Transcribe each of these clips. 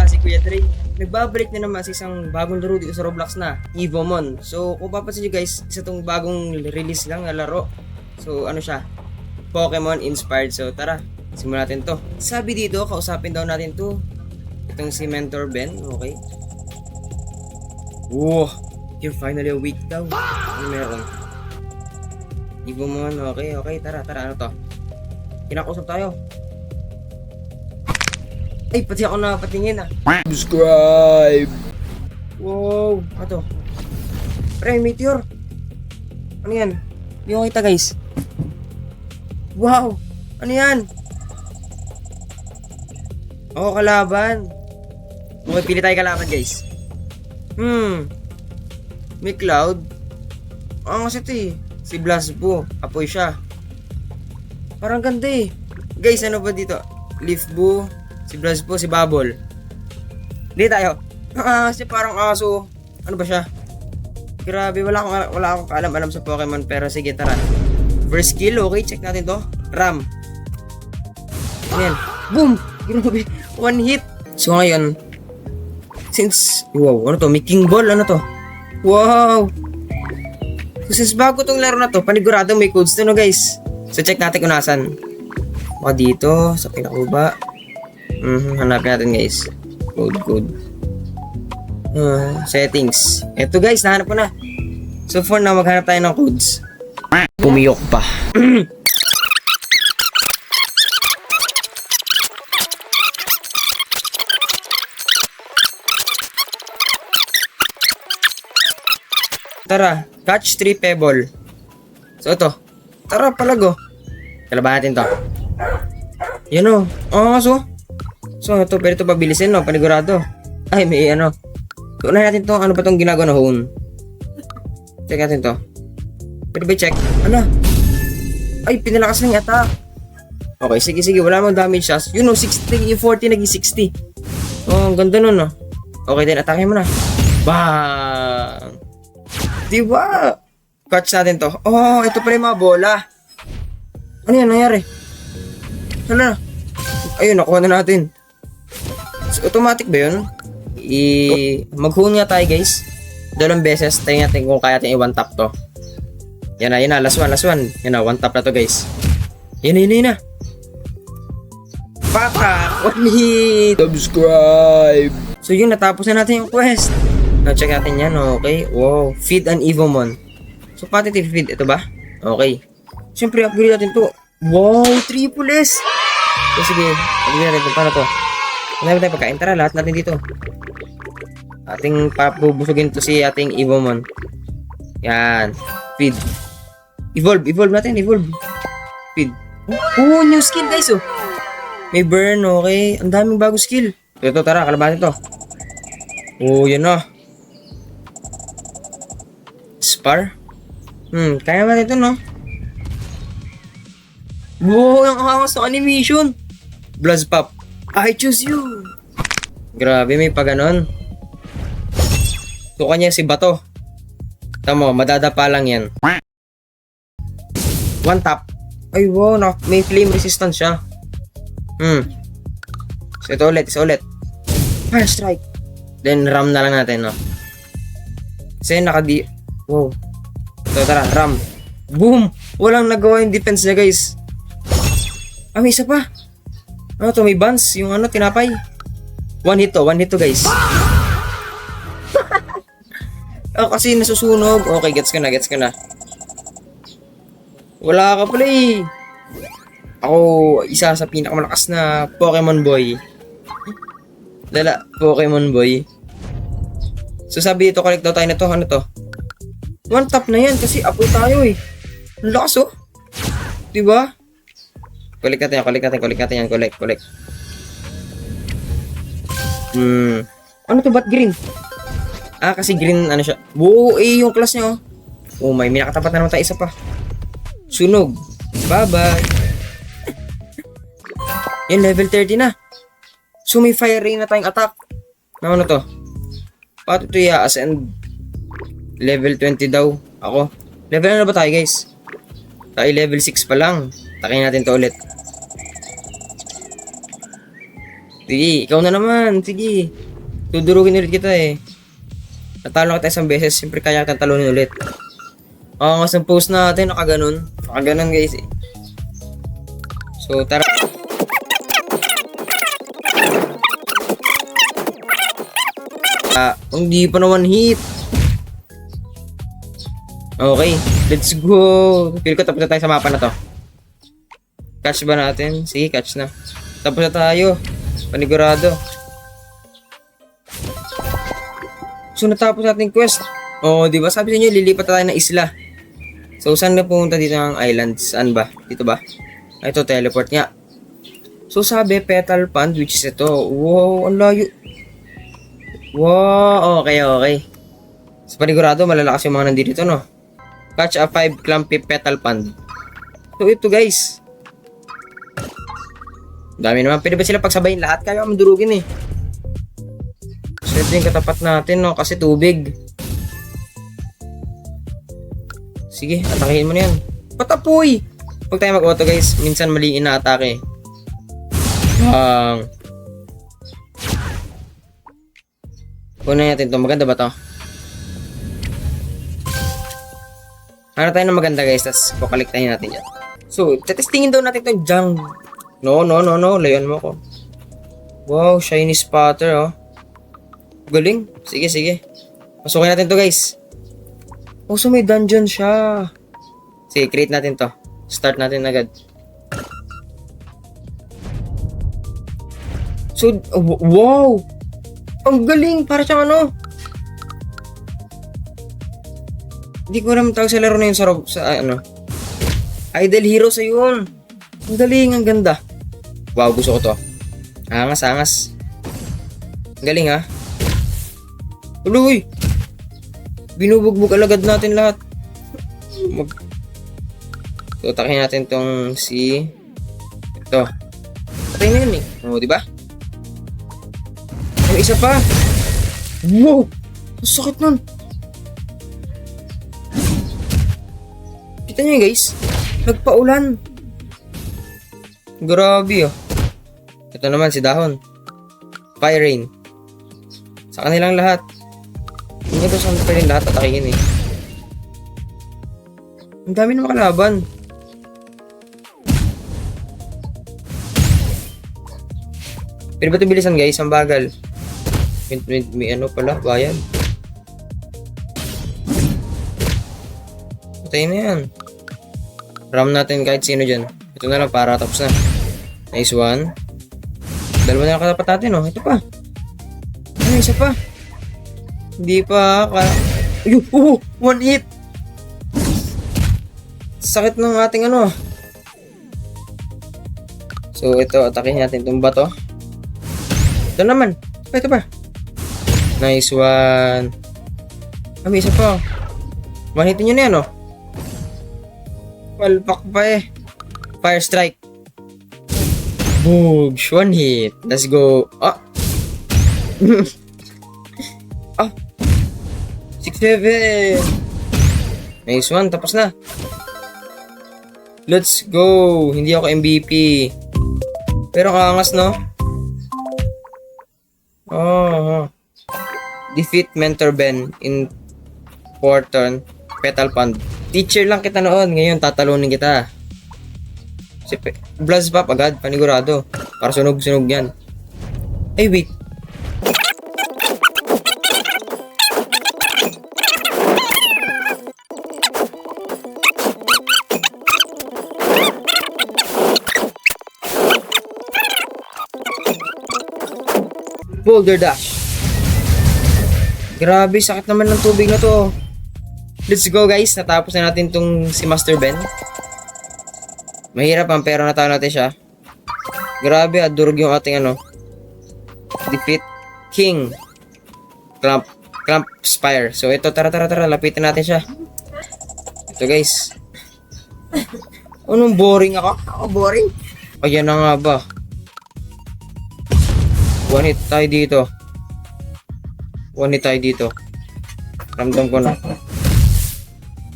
pala si Kuya Dre. Nagbabalik na naman sa isang bagong laro dito sa Roblox na Evomon. So kung papansin nyo guys, isa tong bagong release lang na laro. So ano siya? Pokemon inspired. So tara, simulan natin to. Sabi dito, kausapin daw natin to. Itong si Mentor Ben, okay? Wow, you're finally awake daw. Ano meron? Evomon, okay, tara, ano to? Kinakausap tayo. Ay, pati ako napatingin ah. Subscribe! Wow, ano to? Pre, meteor. Ano yan? Hindi ko kita guys. Wow, ano yan? Oo, kalaban. Okay, pili tayo kalaban guys. May cloud. Ang kasi ito eh. Si Blasbo, apoy siya. Parang ganda eh. Guys, ano ba dito? Leafboo, si Blasbo, si Bubble. Hindi tayo. Kasi parang aso. Ano ba siya? Grabe, wala akong kaalam-alam sa Pokemon. Pero sige, tara. First skill, okay, check natin to. Ram. Ayan. Boom! Grabe, one hit. So ngayon, since, wow, ano to? May King Ball, ano to? Wow! So since bago tong laro na to, panigurado may codes to no guys. So check natin kung nasan. Baka dito, sa pinakababa. Hanapin natin guys. Code. Settings. Eto guys, nahanap ko na. So for now, maghanap tayo ng codes. Pumiyok pa. Tara, catch 3 pebble. So ito. Tara, palago. Kalaban natin to. Yan o. So ito, pwede ito pabilisin no, panigurado. Ay, may ano. So unahin natin to, ano ba tong ginagawa na hone? Check natin to. Pwede ba check? Ano? Ay, pinalakas na yung attack. Okay, sige, wala mong damage siya. You know, 60, yung 40 naging 60. Oh, ang ganda nun no. Okay din, atake mo na. Bang! Diba? Catch natin to. Oh, ito pala yung mga bola. Ano yan nangyari? Hala. Ayun, nakuha na natin. So, automatic ba yun? Mag-hone nga tayo guys. Dalawang beses. Tayo natin kung kaya natin i-one tap to. Yan na. Last one. Yan na, one tap na to guys. Yan na. Papa! One hit! Subscribe! So yun, natapos na natin yung quest. Now, check natin yan, okay? Wow, feed an Evomon. So, pati feed, ito ba? Okay. Siyempre, upgrade natin to. Wow, triple S! So, sige, upgrade natin kung paano to. Kung tayo pagkain, tara, lahat natin dito. Ating papubusugin to si ating Evomon. Yan. Feed. Evolve natin. Feed. Oh, new skill guys, oh. May burn, okay. Ang daming bago skill. Ito, tara, kalabanin to. Oh, yan na. Spar? Kaya naman ito, no? Wow, ang angas ng animation. Blazpop. I choose you. Grabe, may pa ganon. Tuka niya si Bato. Tamo, madadapa lang yan. One tap. Ay, wow, may flame resistance siya. So, ito ulit. Fire strike. Then, ram na lang natin, no? Kasi wow. So, tara, ram. Boom! Walang nagawa yung defense niya, guys. May isa pa. Ano to, may buns. Yung ano, tinapay. One hit to, guys. Kasi nasusunog. Okay, gets ko na. Wala ka pala eh. Ako, isa sa pinakamalakas na Pokemon boy. Pokemon boy. So sabi ito, collect daw tayo na to. Ano to? One tap na yan kasi apoy tayo eh. Ang lakas oh. Diba? Collect natin yan. Collect. Ano to, ba't green? Kasi green ano siya. Wow, yung class niya oh. Oh may minakatapat na naman tayo isa pa. Sunog. Bye-bye. Yan, level 30 na. So may fire rain na tayong attack. Ano to? Pato to yaas and level 20 daw. Ako. Level na ba tayo guys? Tayo level 6 pa lang. Takin natin to ulit. Sige, ikaw na naman. Sige. Tudurugin ulit kita eh. Natalo kita isang beses, siyempre kaya kita talunin ulit. Ang mas ng post natin, nakaganon. Nakaganon guys eh. So, tara. Hindi pa naman hit. Okay, let's go. Feel ko tapos na tayo sa mapa na to. Catch ba natin? Sige, catch na. Tapos na tayo. Panigurado. So, natapos natin quest. Oo, di ba? Sabi sa inyo, lilipat na tayo ng isla. So, saan na pumunta dito ng island? Saan ba? Dito ba? Ito, teleport nga. So, sabi, Petal Pond, which is ito. Wow, ang layo. Wow, okay. Sa panigurado, malalakas yung mga nandito, no? Catch a 5 clumpy petal pond. So, ito guys. Dami naman. Pwede ba sila pagsabayin lahat? Kaya mandurugin eh. So, ito yung katapat natin, no? Kasi tubig. Sige, atakihin mo na yan. Patapoy! Huwag tayo mag-auto guys. Minsan mali ina-atake. Kunin natin ito. Maganda ba to? Ano tayo na maganda guys. Tapos kukaliktahin natin yan. So, testingin daw natin itong junk. No. Layan mo ko. Wow, shiny spotter oh. Galing. Sige. Pasukin natin to guys. Oh, so may dungeon siya. Sige, create natin to. Start natin agad. So, wow! Ang galing! Para siyang ano? Hindi ko alam tawag sa laro na yun sa ano. Idle Heroes ayun. Ang galing, ang ganda. Wow, gusto ko to. Angas. Ang galing ha. Uloy! Binubugbog alagad natin lahat. So, takin natin tong si... Ito. Patay na yun eh. O, diba? May isa pa. Wow! Ang sakit nun. Kita nyo guys. Nagpaulan. Grabe oh. Ito naman si Dahon. Fire Rain. Sa kanilang lahat. Hindi ito sa kanilang lahat atakihin eh. Ang dami na makalaban. Pero ba ito bilisan guys? Ang bagal. May ano pala, bayan. Patay na yan. Ram natin kahit sino dyan. Ito na lang para tapos na. Nice one. Dalawa na lang katapat natin oh. Ito pa. Ano, isa pa. Hindi pa. Ayun, one hit. Sakit ng ating ano. So ito, atakin natin itong bato. Ito naman. Ito pa. Nice one. May isa pa. One hitin nyo na yan oh. Palpak pa eh. Fire strike. Boom. One hit. Let's go. Ah. 6-7. Nice one. Tapos na. Let's go. Hindi ako MVP. Pero kaangas no. Defeat Mentor Ben in Porton Petal Pond. Teacher lang kita noon, ngayon tatalunin kita. Blast pop agad, panigurado. Para sunog-sunog yan. Ay wait. Boulder Dash. Grabe, sakit naman ng tubig na to. Let's go guys, natapos na natin tong si Master Ben. Mahirap ang pero natalo natin siya. Grabe, adurog yung ating ano. Defeat King Clamp Spire. So ito, tara, lapitin natin siya. Ito guys. Anong boring ako? Boring? Ayan na nga ba. One hit tayo dito. Ramdam ko na.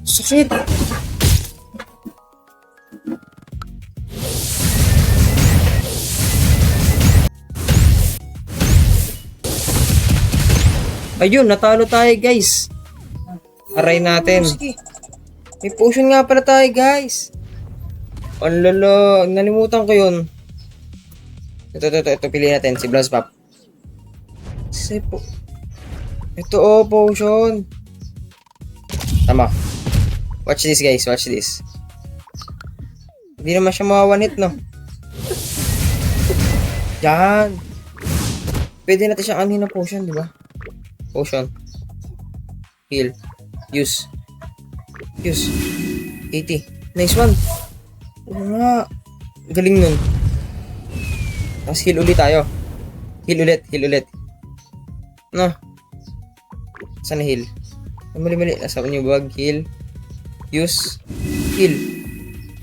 Sakit! Ayun, natalo tayo guys. Aray natin. May potion nga pala tayo guys. Ang lalo, nalimutan ko yun. Ito, piliin natin, si Blast Pop. Ito potion. Tama. Watch this guys, watch this. Hindi naman siya one hit, no? Yan. Pwede natin siyang anuhin ng potion, di ba? Potion. Heal. Use. 80. Nice one. Oo nga. Galing nun. Tapos heal ulit tayo. Heal ulit. No. Saan na heal? Mali. Nasa yung bag. Heal. Use. Heal.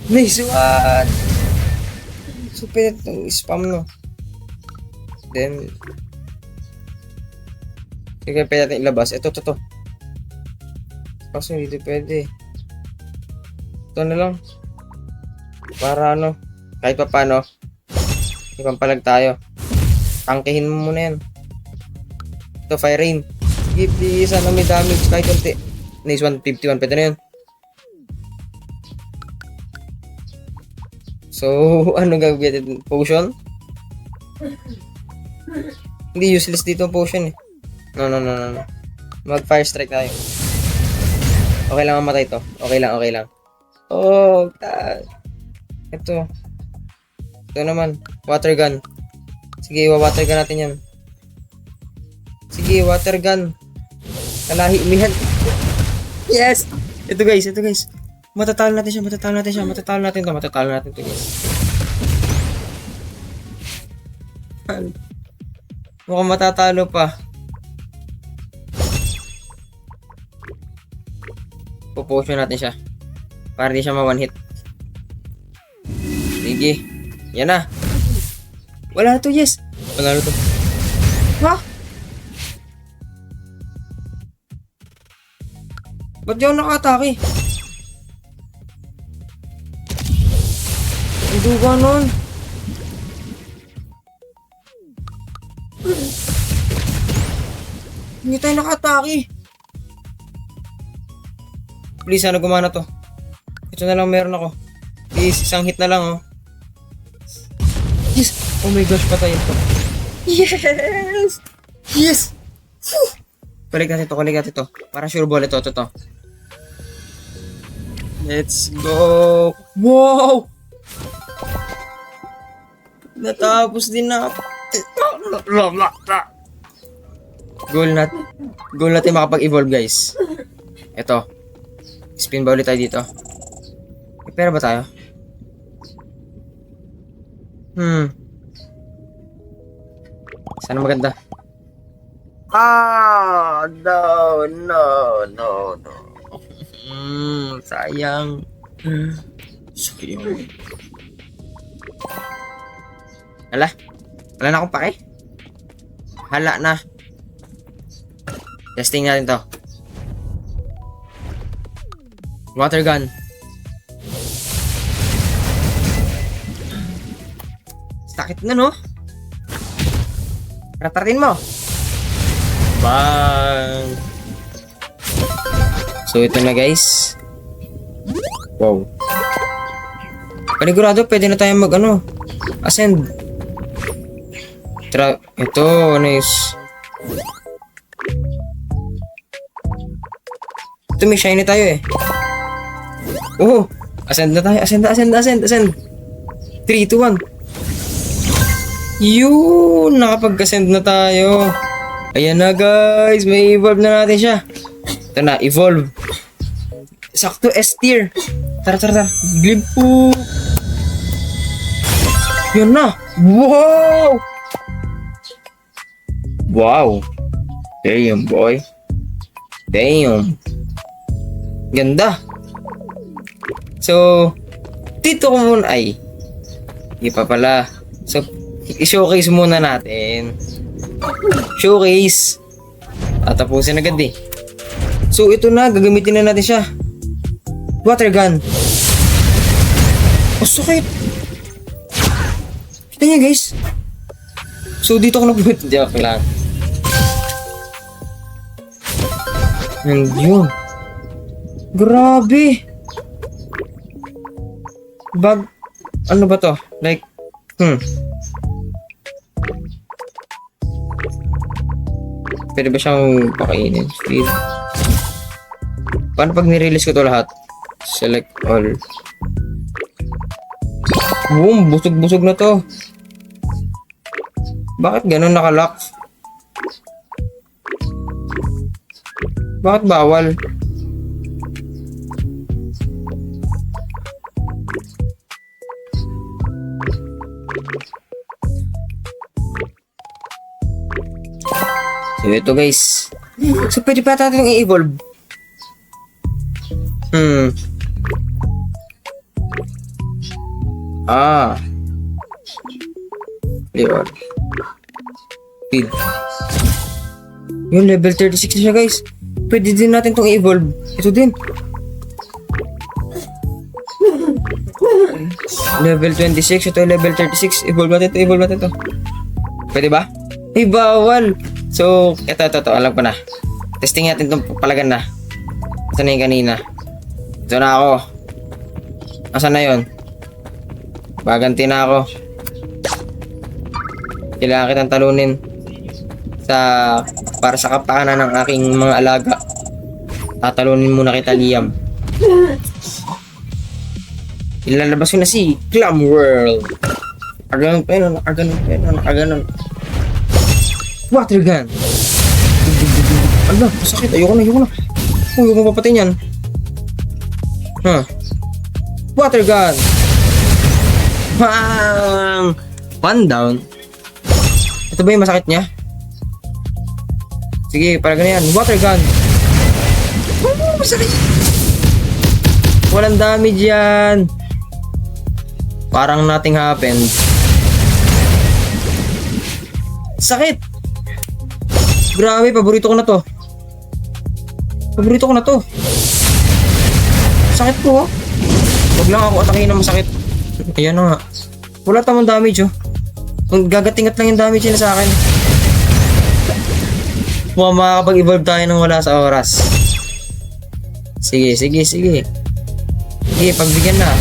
Nice one. So, pwede itong spam, no? Then, sige, pwede natin ilabas. Ito. Kaso hindi pwede. Ito na lang. Para ano, kahit pa paano, ipampalag tayo. Tangkihin mo muna yan. Ito, Fire Rain. Sige, please, ano may damage kahit konti. Nice 151, pwede na yun. So, ano gagawin natin? Potion? Hindi, useless dito ang potion eh. No. Mag fire strike tayo. Okay lang mamatay to. Okay lang. Oh, God. Ito naman. Water gun. Sige, water gun natin yan. Sige, water gun. Kalahi, umihan. Yes! Ito guys. Matatalo natin siya. Matatalo natin to guys. Mukhang matatalo pa. Potion natin siya. Para di siya ma-one hit. Sige. Yan na. Wala na to, yes. Wala na to. Ha? Ba't di ako nakatake? Ang duga nun. Hindi tayo nakatake. Please, sana gumana to. Ito na lang meron ako. Please, isang hit na lang, oh. Yes! Oh my gosh, patayin to. Yes! Whew! Kulik natin to. Para sure ball ito. Let's go! Wow! Natapos din na. Goal natin makapag-evolve, guys. Ito. Spin ba ulit tayo dito? May pera ba tayo? Sana maganda. No. Sayang. Wala na akong pake. Hala na. Testing natin to. Water gun. Sakit na, no? Rataratin mo. Bang! So, ito na, guys. Wow. Panigurado, pwede na tayo ascend. Ito, nice. Ito, may shiny tayo eh. Oh, ascend na tayo. Ascend. 3, 2, 1. Yun, nakapag-ascend na tayo. Ayan na guys, may evolve na natin siya. Ito na, evolve. Sakto S tier. Tara. Glimpo. Yun na. Wow. Damn, boy. Damn. Ganda. So, dito ko muna hindi pa pala. So, i-showcase muna natin. Showcase. Tapusin agad eh. So, ito na. Gagamitin na natin siya. Water gun. Oh, sakit. Kita niya, guys. So, dito ko nag-put. Joke lang. And yun. Grabe. Bag, ano ba to? Like, pwede ba siyang pakainin? Feed. Paano pag nirelease ko to lahat? Select all. Boom! Busog-busog na to. Bakit ganun nakalock? Bakit bawal? So ito guys. So pwede pa natin i-evolve. Yun. Feed. Yung level 36 na siya guys. Pwede din natin itong i-evolve. Ito din. Level 26. Ito level 36. Evolve natin ito. Evolve natin ito. Pwede ba? Ay, bawal. So, ito. Alam ko na. Testing natin itong palagan na. Saan na yung kanina? Ito na ako. Asan na yun? Baganti na ako. Kailangan kitang talunin para sa kapakanan ng aking mga alaga. Tatalunin muna kita, Liam. Ilalabas ko na si Clam World. Nakaganon pa yun, nakaganon. Water gun. Ala, masakit. Ayoko na. Ayoko papatay niyan. Water gun. Bang! One down. Ito ba yung masakit niya? Sige, parang ganyan. Water gun. Masakit. Walang damage yan. Parang nothing happened. Sakit. Grabe, paborito ko na to. Sakit po. Huwag lang ako atakin na masakit. Ayan na nga. Wala tamang damage oh. Kung gagatingat lang yung damage niya sa akin. Mukhang makakapag-evolve tayo nang wala sa oras. Sige. Sige, pagbigyan na.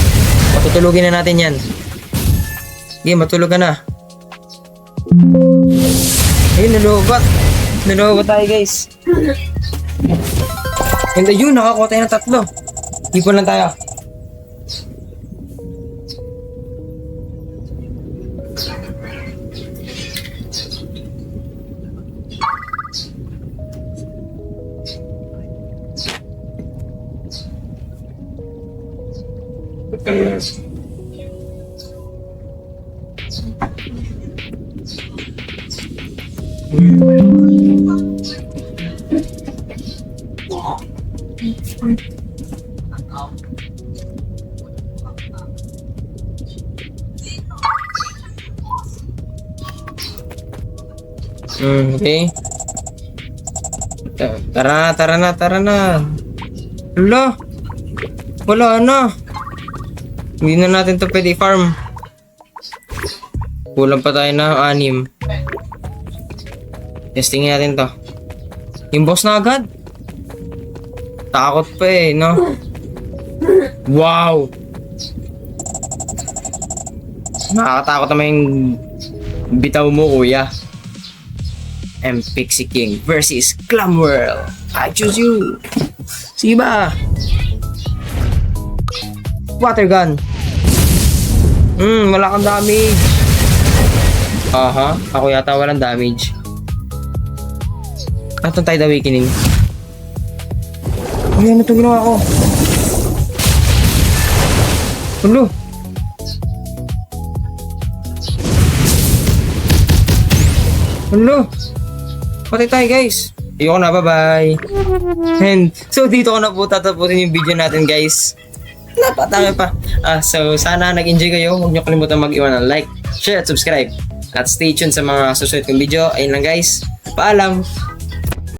Matutulugin na natin yan. Sige, matulog ka na. Ayun, nalubat. Nalubat tayo guys. And ayun, nakakuha tayo ng 3. Ipon lang tayo. Okay. Tara na. Wala na. Hindi na natin to pwede farm. Kulang pa tayo ng 6. Testing natin to. Yung boss na agad. Takot pa no? Wow! Nakakatakot naman yung bitaw mo, kuya. I'm Pixie King versus Clam World. I choose you. Sige ba? Water gun. Wala kang damage. Ako yata walang damage. Atong Tide Awakening. Ayan, ito ginawa ko. Hello. Patay tayo guys. Ayoko na, bye-bye. And so dito ko na po tatapusin yung video natin guys. Napatake pa. So sana nag-enjoy kayo. Huwag niyo kalimutan mag-iwan ng like, share at subscribe. At stay tuned sa mga susunod kong video. Ayun lang guys. Paalam.